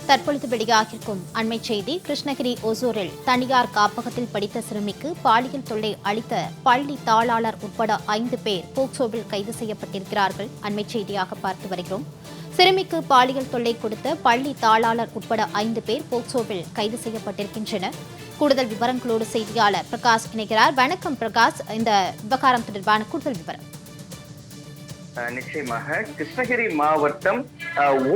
தற்பொழுது வெளியாகிருக்கும் அண்மை செய்தி. கிருஷ்ணகிரி ஒசூரில் தனியார் காப்பகத்தில் படித்த சிறுமிக்கு பாலியல் தொல்லை அளித்த பள்ளி தாளாளர் உட்பட 5 பேர் போக்சோவில் கைது செய்யப்பட்டிருக்கிறார்கள். அண்மை செய்தியாக பார்த்து வருகிறோம். சிறுமிக்கு பாலியல் தொல்லை கொடுத்த பள்ளி தாளாளர் உட்பட 5 பேர் போக்சோவில் கைது செய்யப்பட்டிருக்கின்றனர். கூடுதல் விவரங்களோடு செய்தியாளர் பிரகாஷ் இணைகிறார். வணக்கம் பிரகாஷ், இந்த விவகாரம் தொடர்பான கூடுதல் விவரம். நிச்சயமாக கிருஷ்ணகிரி மாவட்டம்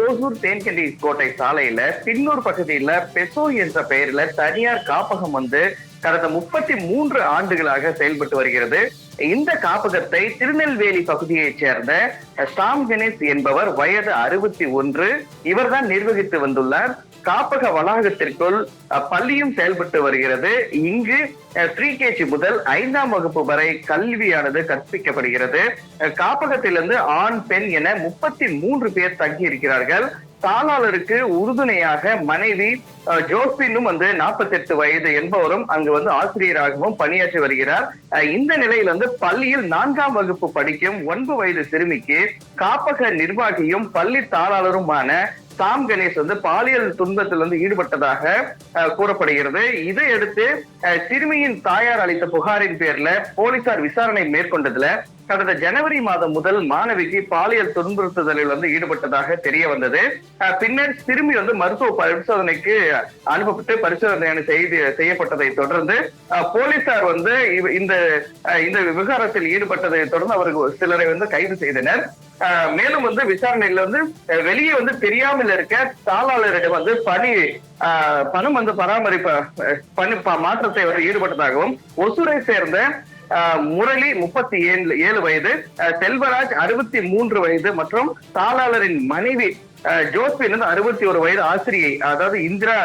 ஓசூர் தேன்கண்டி கோட்டை சாலையில பின்னூர் பகுதியில பெசோ என்ற பெயர்ல தனியார் காப்பகம் கடந்த 33 ஆண்டுகளாக செயல்பட்டு வருகிறது. இந்த காப்பகத்தை திருநெல்வேலி பகுதியைச் சேர்ந்த சாம் கணேஷ் என்பவர் வயது 61, இவர்தான் நிர்வகித்து வந்துள்ளார். காப்பக வளாகத்திற்குள் பள்ளியும் செயல்பட்டு வருகிறது. இங்கு ப்ரீகேஜி முதல் 5ஆம் வகுப்பு வரை கல்வியானது கற்பிக்கப்படுகிறது. காப்பகத்திலிருந்து ஆண் பெண் என 33 பேர் தங்கி இருக்கிறார்கள். தாளாளருக்கு உறுதுணையாக மனைவி ஜோஸ்பினும் 48 வயது என்பவரும் அங்கு ஆசிரியராகவும் பணியாற்றி வருகிறார். இந்த நிலையில் பள்ளியில் 4ஆம் வகுப்பு படிக்கும் 9 வயது சிறுமிக்கு காப்பக நிர்வாகியும் பள்ளி தாளாளருமான சாம் கணேஷ் பாலியல் துன்பத்தில் ஈடுபட்டதாக கூறப்படுகிறது. இதையடுத்து சிறுமியின் தாயார் அளித்த புகாரின் பேர்ல போலீசார் விசாரணை மேற்கொண்டதுல கடந்த ஜனவரி மாதம் முதல் மாணவிக்கு பாலியல் துன்புறுத்துதலில் ஈடுபட்டதாக தெரிய வந்தது. பின்னர் சிறுமி மருத்துவ பரிசோதனைக்கு அனுப்பப்பட்டு பரிசோதனை செய்யப்பட்டதை தொடர்ந்து போலீசார் இந்த விவகாரத்தில் ஈடுபட்டதை தொடர்ந்து அவர்கள் சிலரை கைது செய்தனர். மேலும் விசாரணையில வெளியே தெரியாமல் இருக்க தாளாளரிடம் பணம் பராமரிப்பு மாற்றத்தை ஈடுபட்டதாகவும் ஒசூரை சேர்ந்த முரளி 37 வயது, செல்வராஜ் 63 வயது மற்றும் தாளாளரின் மனைவி ஜோஸ்பின் 61 வயது ஆசிரியை, அதாவது இந்திரா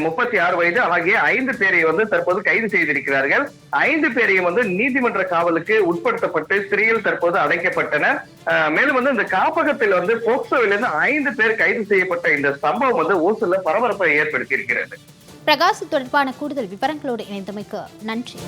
36 வயது ஆகிய 5 பேரை தற்போது கைது செய்திருக்கிறார்கள். 5 பேரையும் நீதிமன்ற காவலுக்கு உட்படுத்தப்பட்டு சிறையில் தற்போது அடைக்கப்பட்டனர். மேலும் இந்த காப்பகத்தில் போக்சோவிலிருந்து 5 பேர் கைது செய்யப்பட்ட இந்த சம்பவம் ஓசூர்ல பரபரப்பை ஏற்படுத்தி இருக்கிறது. பிரகாஷ், தொடர்பான கூடுதல் விவரங்களோடு இணைந்தமைக்கு நன்றி.